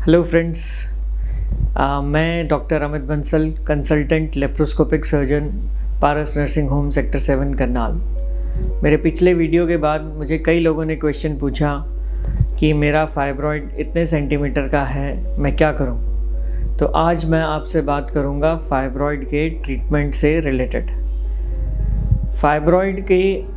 Hello friends, मैं doctor Amit Bansal, consultant laparoscopic surgeon, Paras nursing home sector 7 Karnal. मेरे पिछले वीडियो के बाद मुझे कई लोगों ने क्वेश्चन पूछा कि मेरा फाइब्रॉयड इतने सेंटीमीटर का है, मैं क्या करूं? तो आज मैं आपसे बात करूंगा फाइब्रॉयड के ट्रीटमेंट से रिलेटेड। फाइब्रॉयड के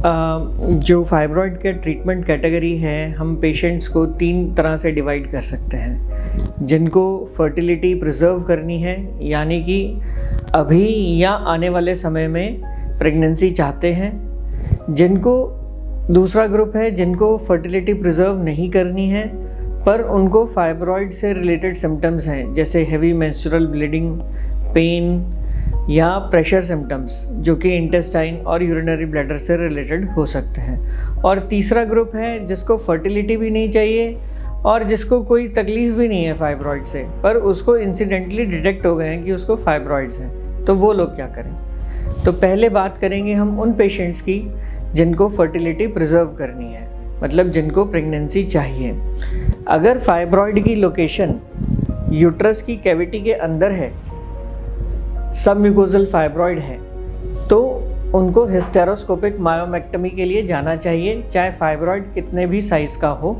जो फाइब्रॉयड के ट्रीटमेंट कैटेगरी है, हम पेशेंट्स को 3 तरह से डिवाइड कर सकते हैं। जिनको फर्टिलिटी प्रिजर्व करनी है, यानी कि अभी या आने वाले समय में प्रेगनेंसी चाहते हैं। जिनको दूसरा ग्रुप है जिनको फर्टिलिटी प्रिजर्व नहीं करनी है, पर उनको फाइब्रॉयड से रिलेटेड सिम्टम्स हैं, जैसे हेवी मेंस्ट्रुअल ब्लीडिंग, पेन या प्रेशर सिम्टम्स, जो कि इंटेस्टाइन और यूरिनरी ब्लैडर से रिलेटेड हो सकते हैं। और तीसरा ग्रुप है जिसको फर्टिलिटी भी नहीं चाहिए और जिसको कोई तकलीफ भी नहीं है फाइब्रॉयड से, पर उसको इंसिडेंटली डिटेक्ट हो गए हैं कि उसको फाइब्रॉयड्स हैं। तो वो लोग क्या करें? तो पहले बात करेंगे हम उन पेशेंट्स की जिनको फर्टिलिटी प्रिजर्व करनी है, मतलब जिनको प्रेगनेंसी चाहिए। अगर फाइब्रॉयड की लोकेशन यूट्रस की कैविटी के अंदर है, सबम्यूकोजल फाइब्रॉयड है, तो उनको हिस्टेरोस्कोपिक मायोमेक्टमी के लिए जाना चाहिए, चाहे फाइब्रॉयड कितने भी साइज़ का हो।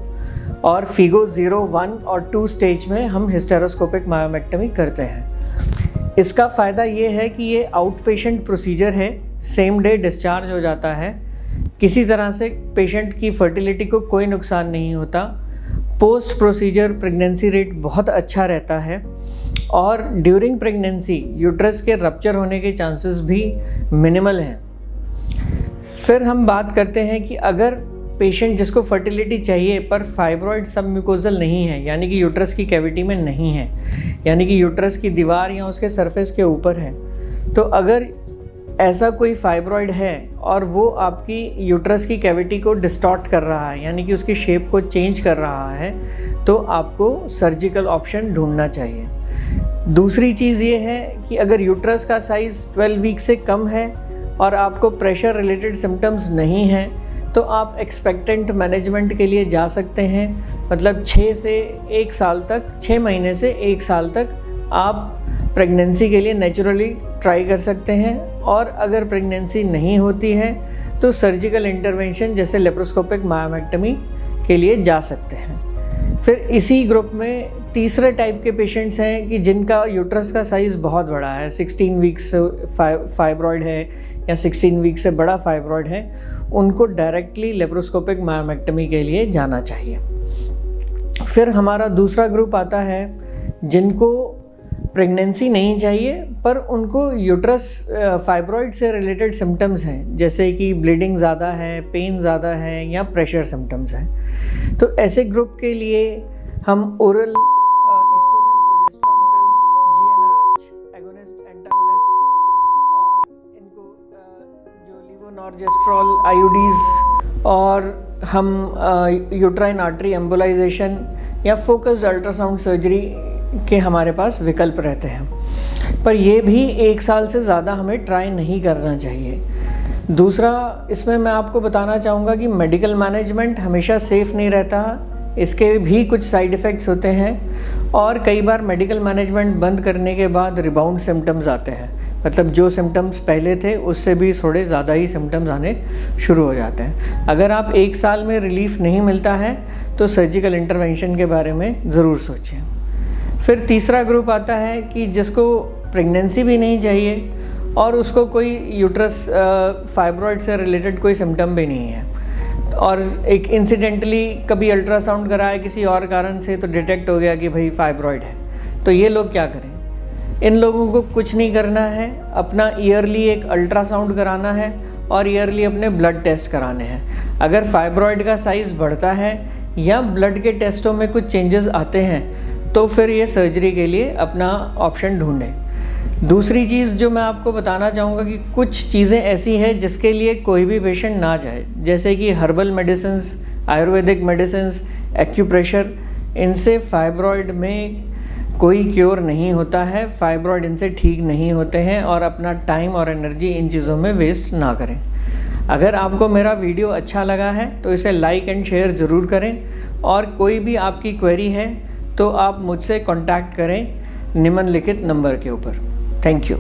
और फिगो 0, 1 और 2 स्टेज में हम हिस्टेरोस्कोपिक मायोमेक्टमी करते हैं। इसका फ़ायदा ये है कि ये आउट पेशेंट प्रोसीजर है, सेम डे डिस्चार्ज हो जाता है, किसी तरह से पेशेंट की फर्टिलिटी को कोई नुकसान नहीं होता। पोस्ट प्रोसीजर प्रेगनेंसी रेट बहुत अच्छा रहता है और ड्यूरिंग प्रेगनेंसी यूट्रस के रप्चर होने के चांसेस भी मिनिमल हैं। फिर हम बात करते हैं कि अगर पेशेंट जिसको फर्टिलिटी चाहिए पर फाइब्रॉयड सबम्यूकोजल नहीं है, यानी कि यूट्रस की कैविटी में नहीं है, यानी कि यूट्रस की दीवार या उसके सरफेस के ऊपर है, तो अगर ऐसा कोई फाइब्रॉयड है और वो आपकी यूट्रस की कैविटी को डिस्टॉर्ट कर रहा है, यानी कि उसकी शेप को चेंज कर रहा है, तो आपको सर्जिकल ऑप्शन ढूंढना चाहिए। दूसरी चीज़ ये है कि अगर यूट्रस का साइज़ 12 वीक से कम है और आपको प्रेशर रिलेटेड सिम्टम्स नहीं हैं, तो आप एक्सपेक्टेंट मैनेजमेंट के लिए जा सकते हैं। मतलब 6 महीने से 1 साल तक आप प्रेगनेंसी के लिए नेचुरली ट्राई कर सकते हैं। और अगर प्रेगनेंसी नहीं होती है तो सर्जिकल इंटरवेंशन जैसे लेप्रोस्कोपिक मायोमेक्टमी के लिए जा सकते हैं। फिर इसी ग्रुप में तीसरे टाइप के पेशेंट्स हैं कि जिनका यूट्रस का साइज़ बहुत बड़ा है, 16 वीक्स फाइब्रॉयड है या 16 वीक से बड़ा फाइब्रॉयड है, उनको डायरेक्टली लेप्रोस्कोपिक मायोमेक्टमी के लिए जाना चाहिए। फिर हमारा दूसरा ग्रुप आता है जिनको प्रेगनेंसी नहीं चाहिए पर उनको यूट्रस फाइब्रॉयड से रिलेटेड सिम्टम्स हैं, जैसे कि ब्लीडिंग ज़्यादा है, पेन ज़्यादा है या प्रेशर सिम्टम्स हैं। तो ऐसे ग्रुप के लिए हम oral estrogen progesterone pills, GnRH agonist, antagonist, और इनको जो लीवोनॉर्जेस्ट्रॉल आईयूडीज़, और हम यूट्राइन आर्टरी एम्बोलाइजेशन या फोकस्ड अल्ट्रासाउंड सर्जरी के हमारे पास विकल्प रहते हैं। पर ये भी 1 साल से ज़्यादा हमें ट्राई नहीं करना चाहिए। दूसरा, इसमें मैं आपको बताना चाहूँगा कि मेडिकल मैनेजमेंट हमेशा सेफ़ नहीं रहता, इसके भी कुछ साइड इफ़ेक्ट्स होते हैं और कई बार मेडिकल मैनेजमेंट बंद करने के बाद रिबाउंड सिम्टम्स आते हैं। मतलब जो सिम्टम्स पहले थे उससे भी थोड़े ज़्यादा ही सिम्टम्स आने शुरू हो जाते हैं। अगर आप 1 साल में रिलीफ नहीं मिलता है तो सर्जिकल इंटरवेंशन के बारे में ज़रूर सोचें। फिर तीसरा ग्रुप आता है कि जिसको प्रेगनेंसी भी नहीं चाहिए और उसको कोई यूट्रस फाइब्रॉयड से रिलेटेड कोई सिम्टम भी नहीं है, और एक इंसिडेंटली कभी अल्ट्रासाउंड कराया किसी और कारण से तो डिटेक्ट हो गया कि भाई फाइब्रॉयड है। तो ये लोग क्या करें? इन लोगों को कुछ नहीं करना है, अपना ईयरली एक अल्ट्रासाउंड कराना है और ईयरली अपने ब्लड टेस्ट कराने हैं। अगर फाइब्रॉयड का साइज़ बढ़ता है या ब्लड के टेस्टों में कुछ चेंजेस आते हैं तो फिर ये सर्जरी के लिए अपना ऑप्शन ढूंढें। दूसरी चीज़ जो मैं आपको बताना चाहूँगा कि कुछ चीज़ें ऐसी हैं जिसके लिए कोई भी पेशेंट ना जाए, जैसे कि herbal medicines, Ayurvedic medicines, acupressure, इनसे फाइब्रॉयड में कोई क्योर नहीं होता है, फाइब्रॉयड इनसे ठीक नहीं होते हैं, और अपना टाइम और एनर्जी इन चीज़ों में वेस्ट ना करें। अगर आपको मेरा वीडियो अच्छा लगा है तो इसे लाइक एंड शेयर ज़रूर करें, और कोई भी आपकी क्वेरी है तो आप मुझसे कांटेक्ट करें निम्नलिखित नंबर के ऊपर। Thank you.